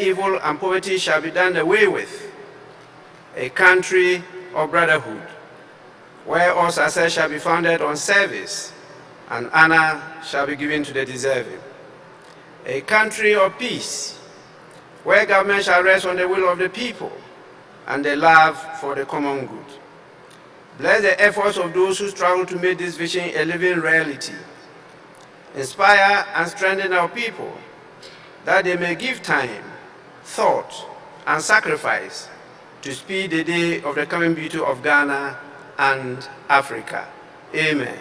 evil and poverty shall be done away with, a country of brotherhood, where all success shall be founded on service, and honor shall be given to the deserving. A country of peace, where government shall rest on the will of the people and the love for the common good. Bless the efforts of those who struggle to make this vision a living reality. Inspire and strengthen our people, that they may give time, thought, and sacrifice to speed the day of the coming beauty of Ghana and Africa. Amen.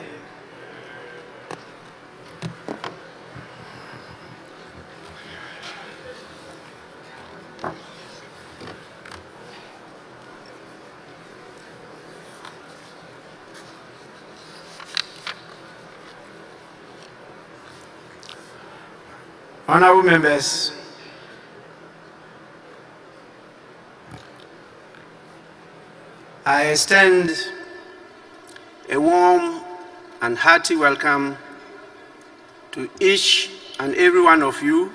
Honorable members, I extend a warm and hearty welcome to each and every one of you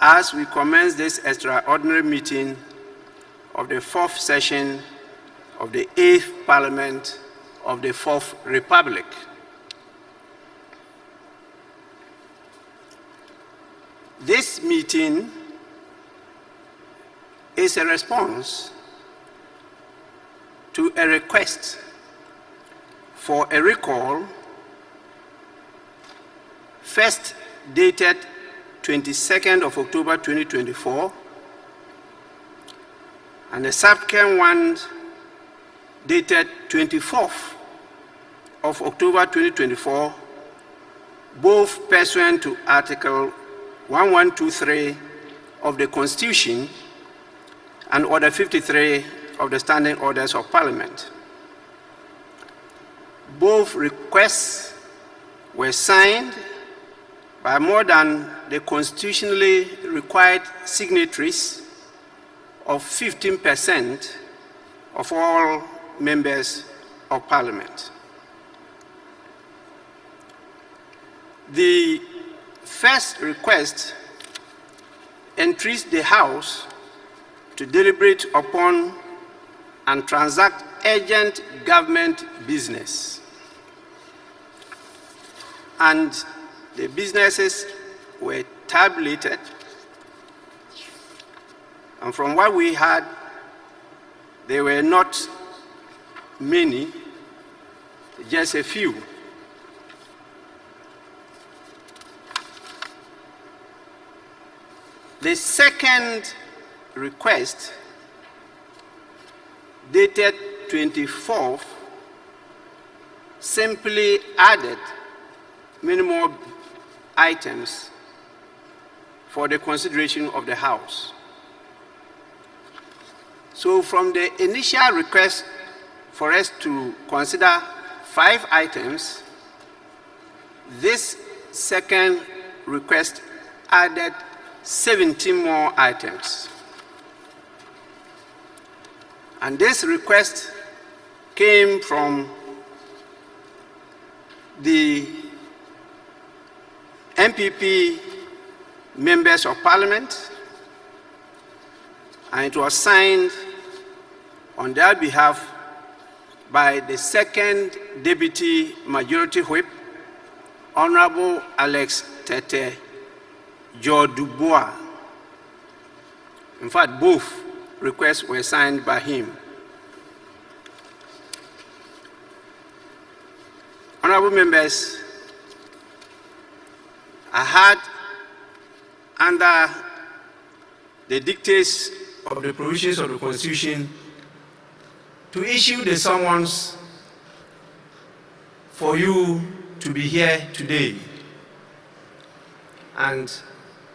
as we commence this extraordinary meeting of the fourth session of the 8th Parliament of the Fourth Republic. This meeting is a response to a request for a recall first dated 22nd of October 2024 and the subsequent one dated 24th of October 2024, both pursuant to Article 1123 of the Constitution and Order 53 of the Standing Orders of Parliament. Both requests were signed by more than the constitutionally required signatories of 15% of all members of Parliament. The first request entreats the House to deliberate upon and transact urgent government business. And the businesses were tabulated, and from what we had, there were not many, just a few. The second request, dated 24th, simply added many more items for the consideration of the House. So from the initial request for us to consider 5 items, this second request added 17 more items. And this request came from the MPP members of Parliament, and it was signed on their behalf by the second Deputy Majority Whip, Honorable Alex Tete Joe-Dubois. In fact, both requests were signed by him. Honorable members, I had, under the dictates of the provisions of the Constitution, to issue the summons for you to be here today. And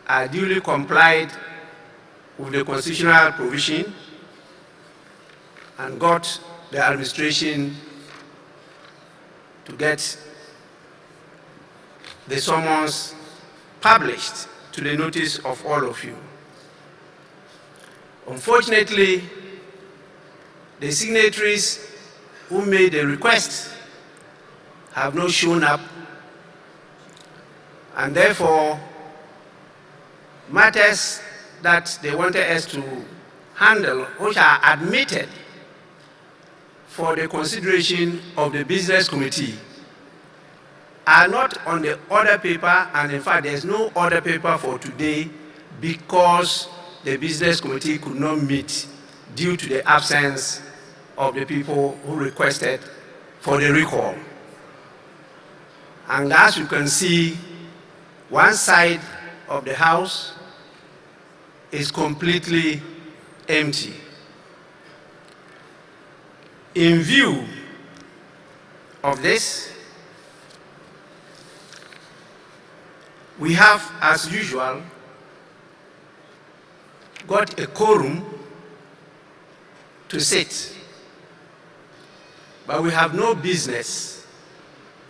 I duly complied with the constitutional provision and got the administration to get the summons published to the notice of all of you. Unfortunately, the signatories who made the request have not shown up, and therefore matters that they wanted us to handle, which are admitted for the consideration of the business committee, are not on the order paper, and in fact there's no order paper for today because the business committee could not meet due to the absence of the people who requested for the recall. And as you can see, one side of the house is completely empty. In view of this, we have, as usual, got a quorum to sit, but we have no business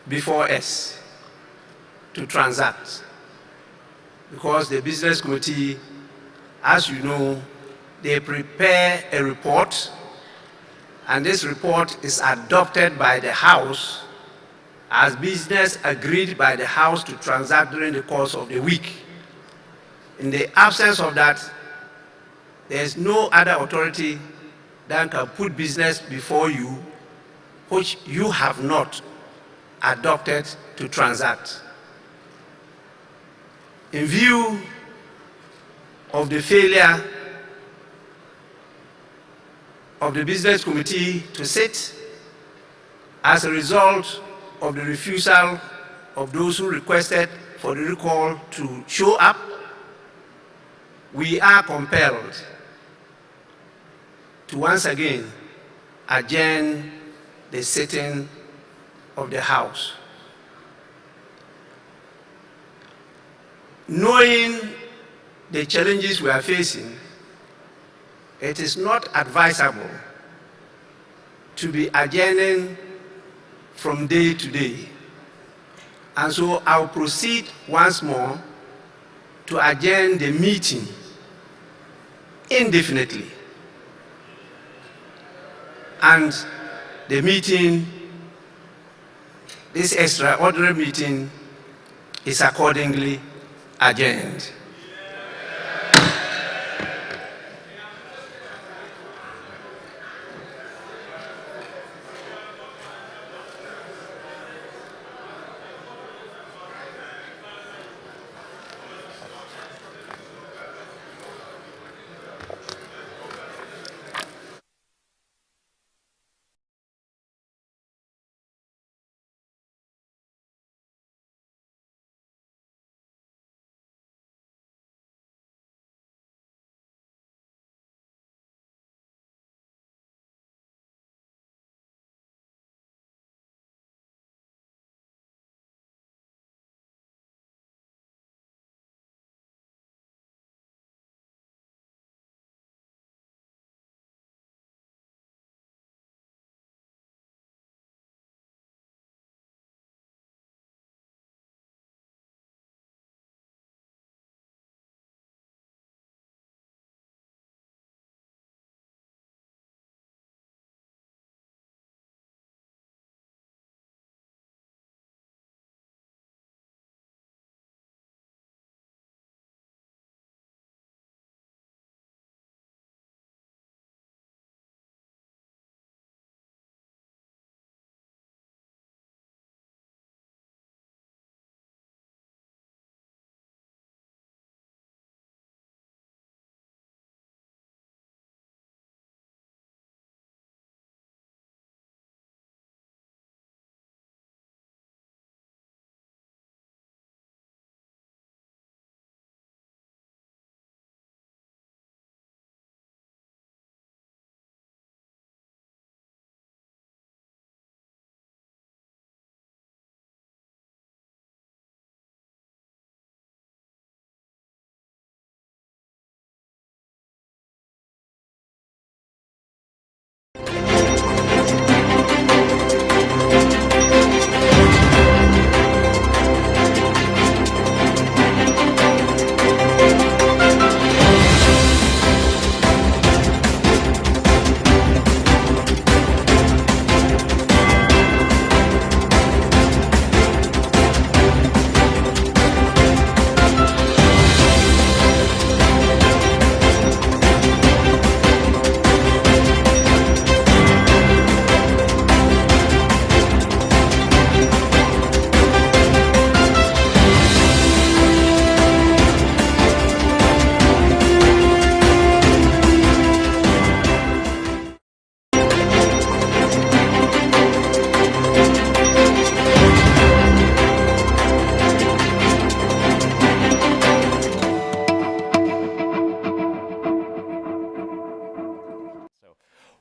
before us to transact, because the business committee, as you know, they prepare a report, and this report is adopted by the House as business agreed by the House to transact during the course of the week. In the absence of that, there is no other authority that can put business before you which you have not adopted to transact. In view of the failure of the business committee to sit, as a result of the refusal of those who requested for the recall to show up, we are compelled to once again adjourn the sitting of the House. Knowing the challenges we are facing, it is not advisable to be adjourning from day to day. And so I'll proceed once more to adjourn the meeting indefinitely. And the meeting, this extraordinary meeting, is accordingly adjourned.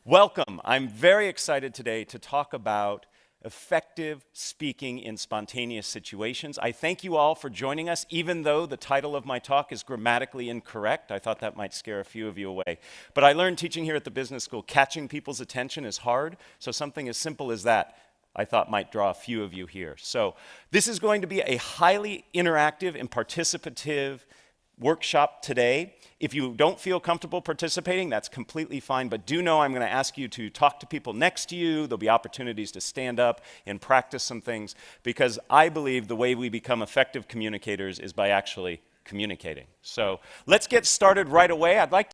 Welcome. I'm very excited today to talk about effective speaking in spontaneous situations. I thank you all for joining us, even though the title of my talk is grammatically incorrect. I thought that might scare a few of you away. But I learned teaching here at the business school, catching people's attention is hard, so something as simple as that I thought might draw a few of you here. So this is going to be a highly interactive and participative workshop today. If you don't feel comfortable participating, that's completely fine, but do know I'm going to ask you to talk to people next to you. There'll be opportunities to stand up and practice some things, because I believe the way we become effective communicators is by actually communicating. So let's get started right away. I'd like